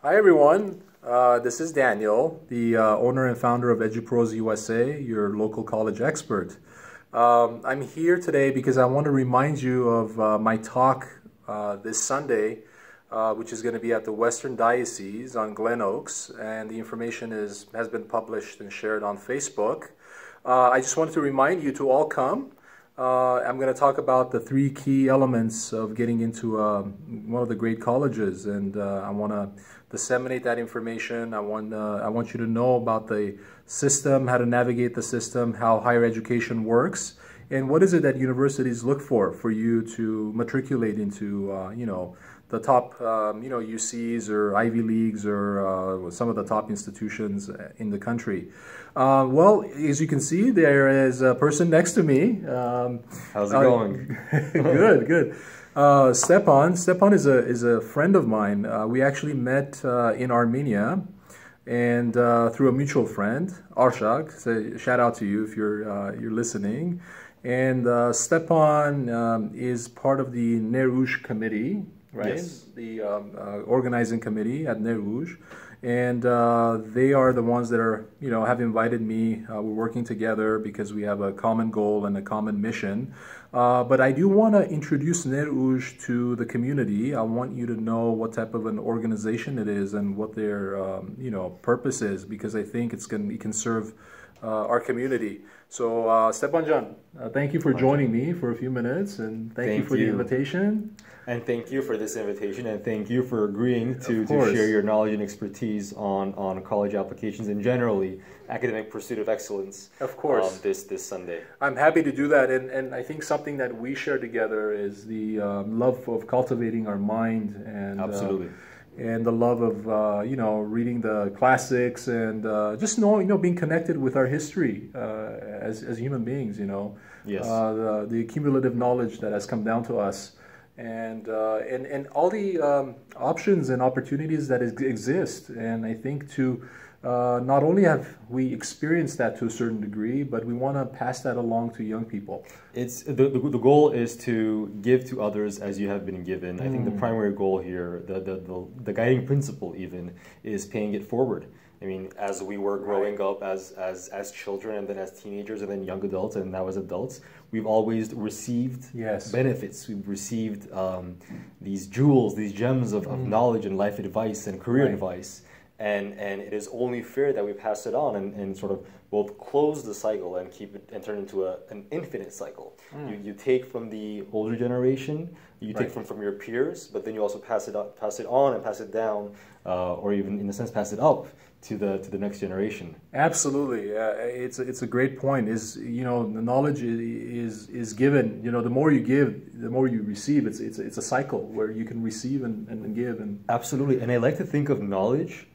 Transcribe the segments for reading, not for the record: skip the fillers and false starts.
Hi everyone, this is Daniel, the owner and founder of EduPros USA, your local college expert. I'm here today because I want to remind you of my talk this Sunday, which is going to be at the Western Diocese on Glen Oaks, and the information has been published and shared on Facebook. I just wanted to remind you to all come. I'm going to talk about the three key elements of getting into one of the great colleges, and I want to disseminate that information. I want you to know about the system, how to navigate the system, how higher education works, and what is it that universities look for you to matriculate into, the top, UCs or Ivy Leagues or some of the top institutions in the country. Well, as you can see, there is a person next to me. How's it going? Good, good. Stepan is a friend of mine. We actually met in Armenia, and through a mutual friend, Arshak. So shout out to you if you're listening. And Stepan is part of the Nerouge committee, right? Yes. The organizing committee at Nerouge. And they are the ones that are, have invited me. We're working together because we have a common goal and a common mission. But I do want to introduce Nerouge to the community. I want you to know what type of an organization it is and what their, purpose is, because I think it can serve our community. So, Stepan Jan, thank you for joining me for a few minutes, and thank you for the invitation. And thank you for this invitation, and thank you for agreeing to share your knowledge and expertise on college applications and generally academic pursuit of excellence. Of course. This Sunday. I'm happy to do that, and I think something that we share together is the love of cultivating our mind and absolutely. And the love of reading the classics and just being connected with our history as human beings. Yes. The cumulative knowledge that has come down to us. And all the options and opportunities that exist. And I think not only have we experienced that to a certain degree, but we want to pass that along to young people. It's the goal is to give to others as you have been given. I think the primary goal here, the guiding principle even, is paying it forward. I mean, as we were growing up as children and then as teenagers and then young adults and now as adults, we've always received benefits. We've received these jewels, these gems of knowledge and life advice and career advice. And it is only fair that we pass it on and sort of both close the cycle and keep it and turn into an infinite cycle. You take from the older generation, you take from your peers, but then you also pass it on and pass it down, or even in a sense pass it up to the next generation. Absolutely, it's a great point. The knowledge is given. The more you give, the more you receive. It's a cycle where you can receive and give. And absolutely, and I like to think of knowledge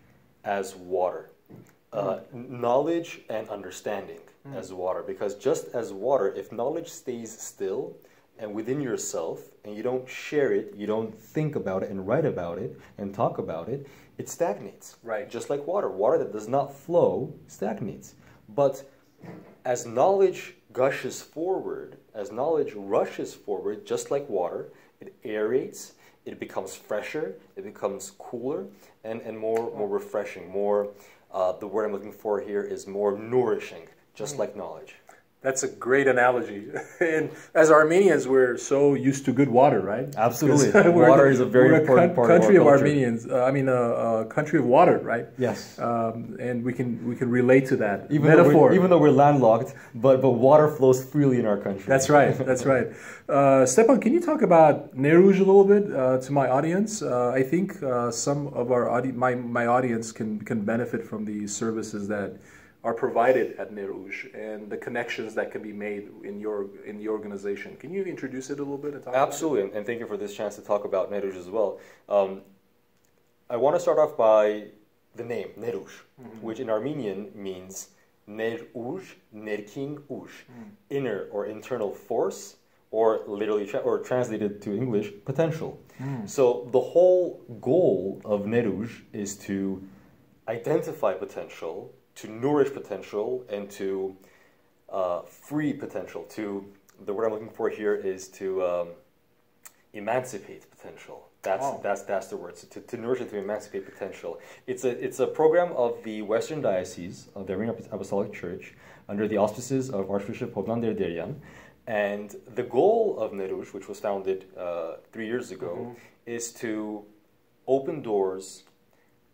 as water, knowledge and understanding as water, because just as water, if knowledge stays still and within yourself and you don't share it, you don't think about it and write about it and talk about it, it stagnates. Right. Just like water that does not flow stagnates. But as knowledge gushes forward, as knowledge rushes forward, just like water, it aerates, it becomes fresher, it becomes cooler, and more refreshing, more, the word I'm looking for here is more nourishing, just like knowledge. That's a great analogy. And as Armenians, we're so used to good water, right? Absolutely. Water is a very important part of our culture. Country of Armenians. A country of water, right? Yes. And we can relate to that metaphor. Even though we're landlocked, but water flows freely in our country. That's right. That's right. Stepan, can you talk about Nerouge a little bit to my audience? I think some of my audience can benefit from the services that are provided at Nerouge and the connections that can be made in the organization. Can you introduce it a little bit and talk Absolutely, about it? And thank you for this chance to talk about Nerouge as well. I want to start off by the name, Nerouge, which in Armenian means Nerouge, Nerkin Uj, inner or internal force, or literally or translated to English, potential. So the whole goal of Nerouge is to identify potential, to nourish potential, and to free potential. The word I'm looking for here is to emancipate potential. That's the word. So to nourish and to emancipate potential. It's a program of the Western Diocese of the Armenian Apostolic Church under the auspices of Archbishop Hovnan Derderyan. And the goal of Neruj, which was founded 3 years ago, is to open doors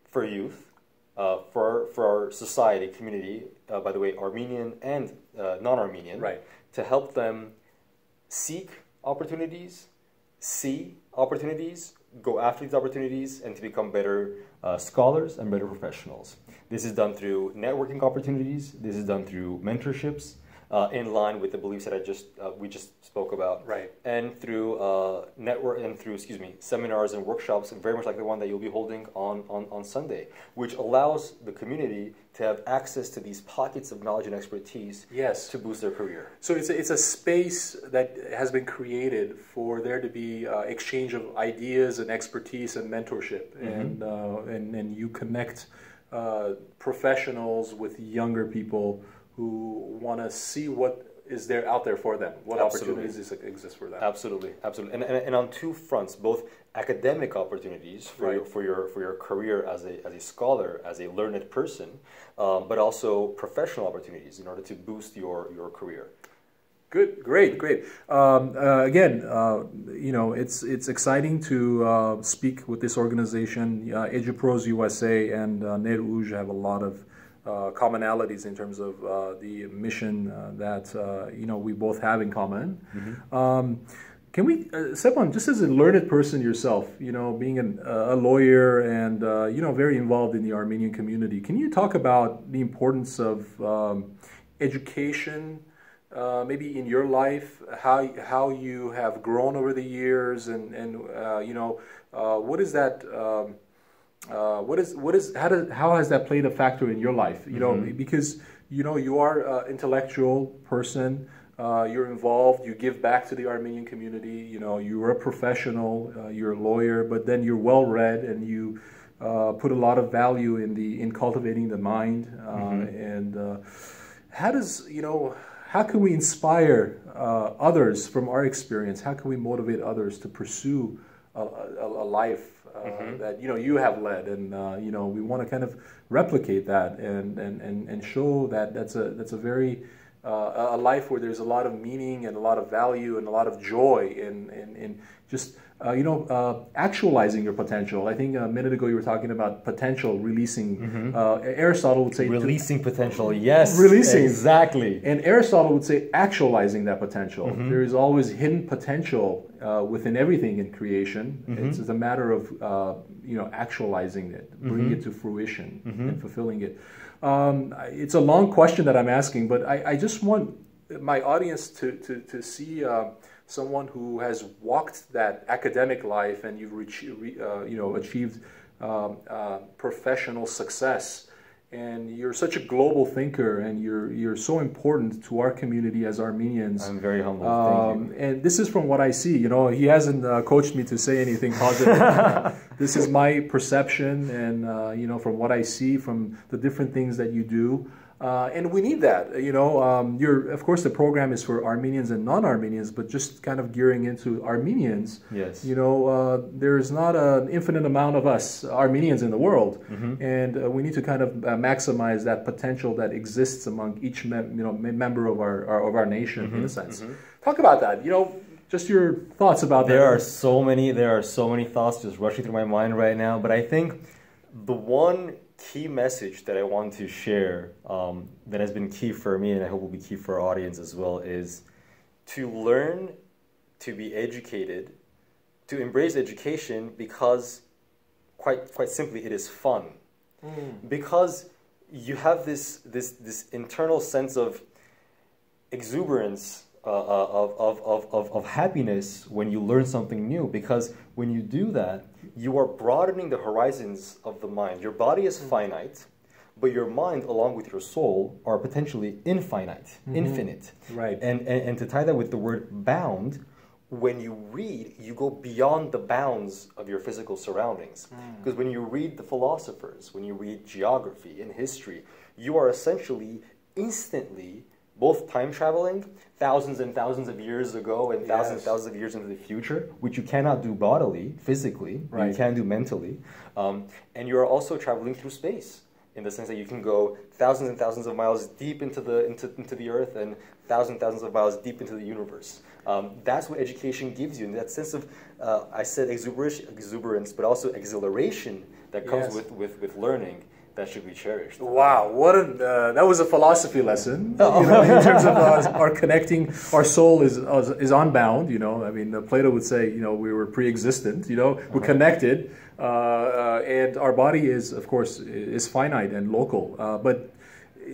for youth, for our society, community, by the way, Armenian and non-Armenian, right, to help them seek opportunities, see opportunities, go after these opportunities, and to become better scholars and better professionals. This is done through networking opportunities. This is done through mentorships, in line with the beliefs that we just spoke about, right, and through seminars and workshops, very much like the one that you'll be holding on Sunday, which allows the community to have access to these pockets of knowledge and expertise, yes, to boost their career. So it's a space that has been created for there to be exchange of ideas and expertise and mentorship, and you connect professionals with younger people who want to see what is there out there for them, what opportunities exist for them. Absolutely, absolutely, and on two fronts, both academic opportunities for your career as a scholar, as a learned person, but also professional opportunities in order to boost your career. Good, great. Again, it's exciting to speak with this organization. EduPros USA and Neruj have a lot of commonalities in terms of the mission that we both have in common. Can we, Stepan, just as a learned person yourself, being a lawyer and very involved in the Armenian community, can you talk about the importance of education, maybe in your life, how you have grown over the years, and what is that? How has that played a factor in your life? Because you are an intellectual person, you're involved, you give back to the Armenian community. You're a professional, you're a lawyer, but then you're well read and you put a lot of value in cultivating the mind. And how can we inspire others from our experience? How can we motivate others to pursue a life that you have led, and we want to kind of replicate that and show that that's a very a life where there's a lot of meaning and a lot of value and a lot of joy in just actualizing your potential. I think a minute ago you were talking about potential releasing. Aristotle would say releasing potential. Yes, releasing, exactly. And Aristotle would say actualizing that potential. There is always hidden potential within everything in creation. It's a matter of actualizing it, bringing it to fruition, and fulfilling it. It's a long question that I'm asking, but I just want my audience to see someone who has walked that academic life, and you've achieved professional success, and you're such a global thinker, and you're so important to our community as Armenians. I'm very humbled. Thank you. And this is from what I see. He hasn't coached me to say anything positive. This is my perception, and from what I see from the different things that you do. And we need that, of course, the program is for Armenians and non-Armenians, but just kind of gearing into Armenians. Yes. There's not an infinite amount of us Armenians in the world, and we need to kind of maximize that potential that exists among each member of our nation, in a sense. Talk about that. Just your thoughts about that. There are so many thoughts just rushing through my mind right now, but I think the one key message that I want to share that has been key for me, and I hope will be key for our audience as well, is to learn to be educated, to embrace education, because quite simply it is fun. Because you have this internal sense of exuberance, of happiness when you learn something new, because when you do that, you are broadening the horizons of the mind. Your body is finite, but your mind, along with your soul, are potentially infinite, infinite. Right. And to tie that with the word bound, when you read, you go beyond the bounds of your physical surroundings. Because when you read the philosophers, when you read geography and history, you are essentially instantly both time traveling, thousands and thousands of years ago and thousands and Yes. thousands of years into the future, which you cannot do bodily, physically, but you Right. can do mentally. And you are also traveling through space, in the sense that you can go thousands and thousands of miles deep into the Earth and thousands of miles deep into the universe. That's what education gives you, and that sense of, I said exuberance, but also exhilaration that comes Yes. with learning, that should be cherished. Wow, what that was a philosophy lesson. In terms of our connecting, our soul is unbound. I mean, Plato would say, we were pre-existent. We're connected, and our body is, of course, is finite and local. But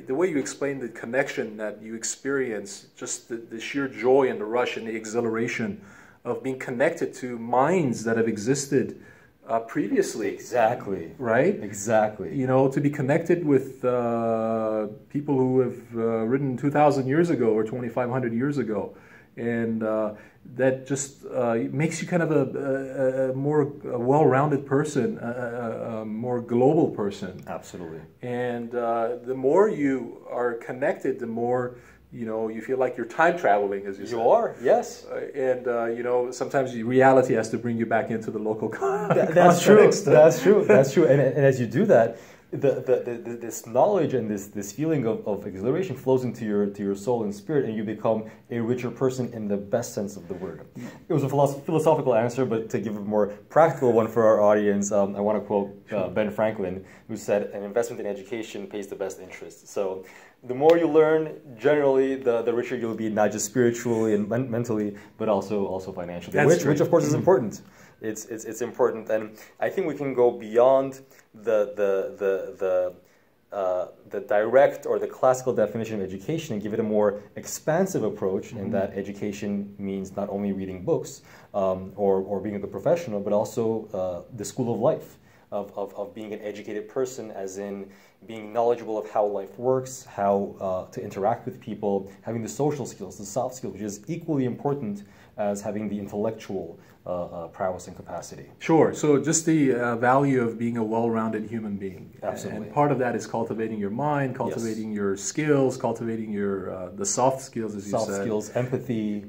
the way you explain the connection that you experience, just the sheer joy and the rush and the exhilaration of being connected to minds that have existed previously. Exactly. Right? Exactly. To be connected with people who have written 2,000 years ago or 2,500 years ago. And that just makes you kind of a more well-rounded person, a more global person. Absolutely. And the more you are connected, the more you feel like you're time traveling, as you said. You are, yes. And sometimes reality has to bring you back into the local That's true. That's true. That's true. And as you do that, this knowledge and this feeling of exhilaration flows into your soul and spirit, and you become a richer person in the best sense of the word. It was a philosophical answer, but to give a more practical one for our audience, I want to quote Ben Franklin, who said, "An investment in education pays the best interest." So the more you learn, generally, the richer you'll be, not just spiritually and mentally, but also financially, which of course is important. It's important, and I think we can go beyond the direct or the classical definition of education and give it a more expansive approach, in that education means not only reading books or being a good professional, but also the school of life, of being an educated person, as in being knowledgeable of how life works, how to interact with people, having the social skills, the soft skills, which is equally important as having the intellectual prowess and capacity. Sure. So just the value of being a well-rounded human being. Absolutely. And part of that is cultivating your mind, cultivating your skills, cultivating your the soft skills, as you said. Soft skills, empathy,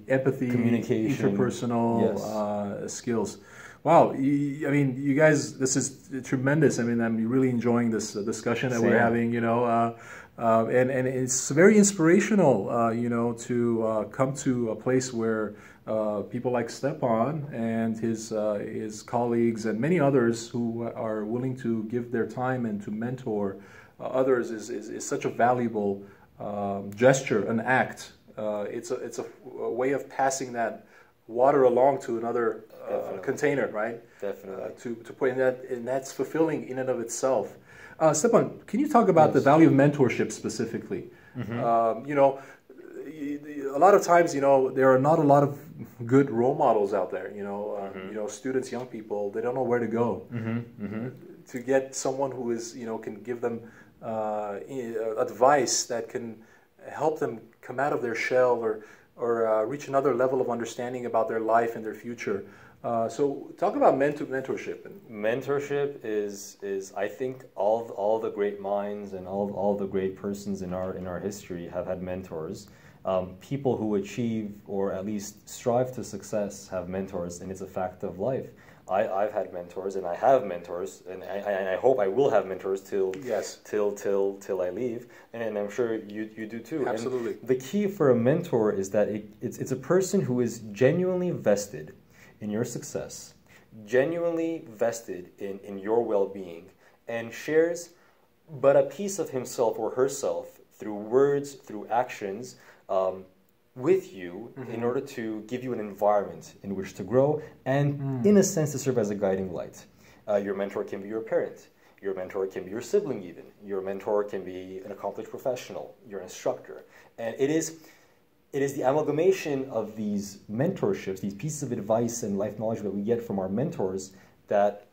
communication, interpersonal skills. Wow, I mean, you guys, this is tremendous. I mean, I'm really enjoying this discussion that we're having, and it's very inspirational, to come to a place where people like Stepan and his colleagues and many others who are willing to give their time and to mentor others is such a valuable gesture, an act. It's a way of passing that water along to another container, right? Definitely. To put in that, and that's fulfilling in and of itself. Stepan, can you talk about the value of mentorship specifically? A lot of times, there are not a lot of good role models out there. Students, young people, they don't know where to go. To get someone who is, can give them advice that can help them come out of their shell or reach another level of understanding about their life and their future. So talk about mentorship. Mentorship is I think all the great minds and all the great persons in our history have had mentors. People who achieve or at least strive to success have mentors, and it's a fact of life. I've had mentors, and I have mentors, and I hope I will have mentors till I leave, and I'm sure you do too. Absolutely. And the key for a mentor is that it's a person who is genuinely vested in your success, genuinely vested in your well-being, and shares but a piece of himself or herself through words, through actions, with you in order to give you an environment in which to grow and, in a sense, to serve as a guiding light. Your mentor can be your parent. Your mentor can be your sibling even. Your mentor can be an accomplished professional, your instructor. And it is the amalgamation of these mentorships, these pieces of advice and life knowledge that we get from our mentors that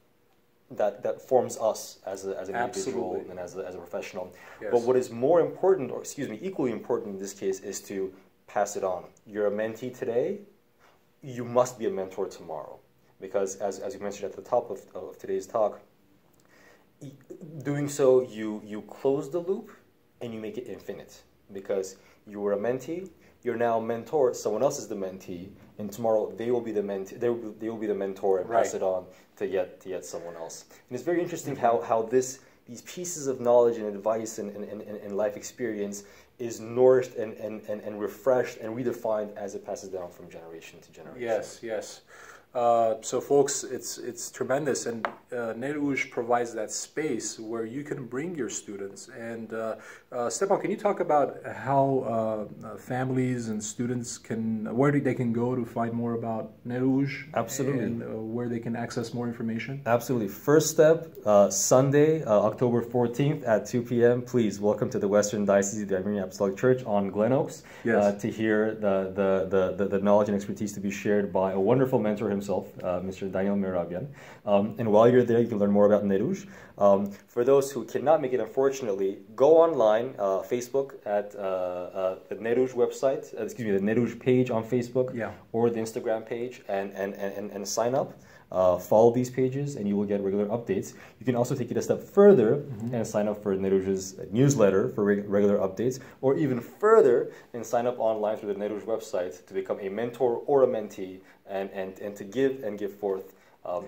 forms us as an individual and as a professional. Yes. But what is more important, or equally important in this case, is to pass it on. You're a mentee today, you must be a mentor tomorrow. Because as you mentioned at the top of today's talk, doing so, you close the loop and you make it infinite. because you were a mentee, you're now a mentor, someone else is the mentee, and tomorrow they will be the mentee, they will be the mentor and pass it on to yet someone else. And it's very interesting how these pieces of knowledge and advice and life experience is nourished and refreshed and redefined as it passes down from generation to generation. Yes, yes. So folks, it's tremendous, and Neruj provides that space where you can bring your students. And Stepan, can you talk about how families and students where they can go to find more about Neruj? Absolutely. And where they can access more information? Absolutely. First step, Sunday, October 14th at 2 p.m. Please welcome to the Western Diocese of the Armenian Apostolic Church on Glen Oaks to hear the knowledge and expertise to be shared by a wonderful mentor himself, Mr. Daniel Merabian. And while you're there, you can learn more about Neruj. For those who cannot make it, unfortunately, go online, Facebook at the Neruj website, the Neruj page on Facebook, or the Instagram page, and sign up. Follow these pages and you will get regular updates. You can also take it a step further and sign up for Neruj's newsletter for regular updates, or even further and sign up online through the Neruj website to become a mentor or a mentee and to give forth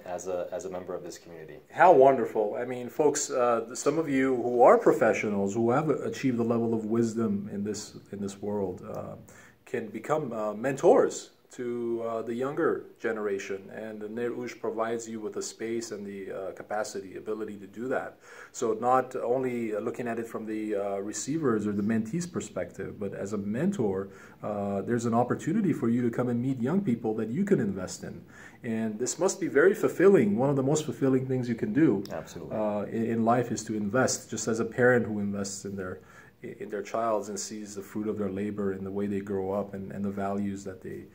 as a member of this community. How wonderful. I mean, folks, some of you who are professionals, who have achieved the level of wisdom in this world, can become mentors to the younger generation, and Neruj provides you with the space and the ability to do that. So not only looking at it from the receiver's or the mentee's perspective, but as a mentor, there's an opportunity for you to come and meet young people that you can invest in. And this must be very fulfilling. One of the most fulfilling things you can do in life is to invest, just as a parent who invests in their child and sees the fruit of their labor and the way they grow up and the values that they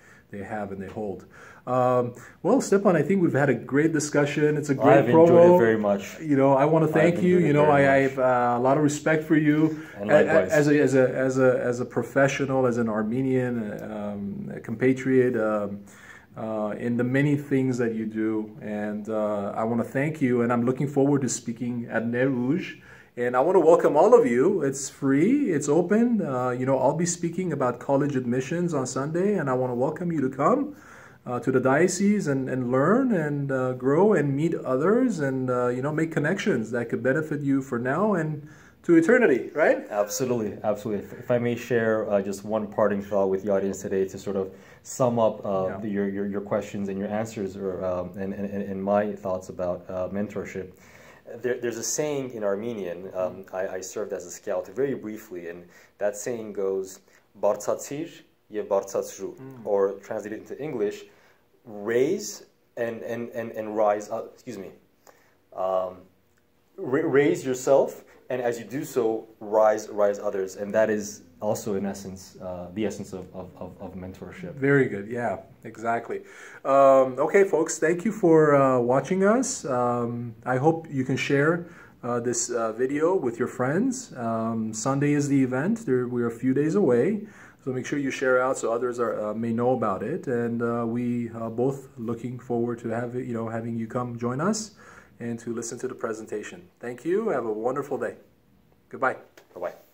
have and they hold. Well, Stepan, I think we've had a great discussion. It's a great I've enjoyed it very much. You know, I want to thank you. You know, I have a lot of respect for you. And likewise. As a professional, as an Armenian compatriot, in the many things that you do. And I want to thank you, and I'm looking forward to speaking at Neruj. And I want to welcome all of you. It's free, it's open. You know, I'll be speaking about college admissions on Sunday, and I want to welcome you to come to the diocese and learn and grow and meet others and, you know, make connections that could benefit you for now and to eternity, right? Absolutely, absolutely. If I may share just one parting thought with the audience today to sort of sum up your questions and your answers and my thoughts about mentorship. There's a saying in Armenian, I served as a scout very briefly, and that saying goes, Bartsatsir ye bartsatsru, or translated into English, raise and rise up, raise yourself, and as you do so, rise others. And that is also, in essence, the essence of mentorship. Very good. Yeah, exactly. Okay, folks, thank you for watching us. I hope you can share this video with your friends. Sunday is the event. We're a few days away. So make sure you share out so others may know about it. And we are both looking forward to having you come join us and to listen to the presentation. Thank you. Have a wonderful day. Goodbye. Bye-bye.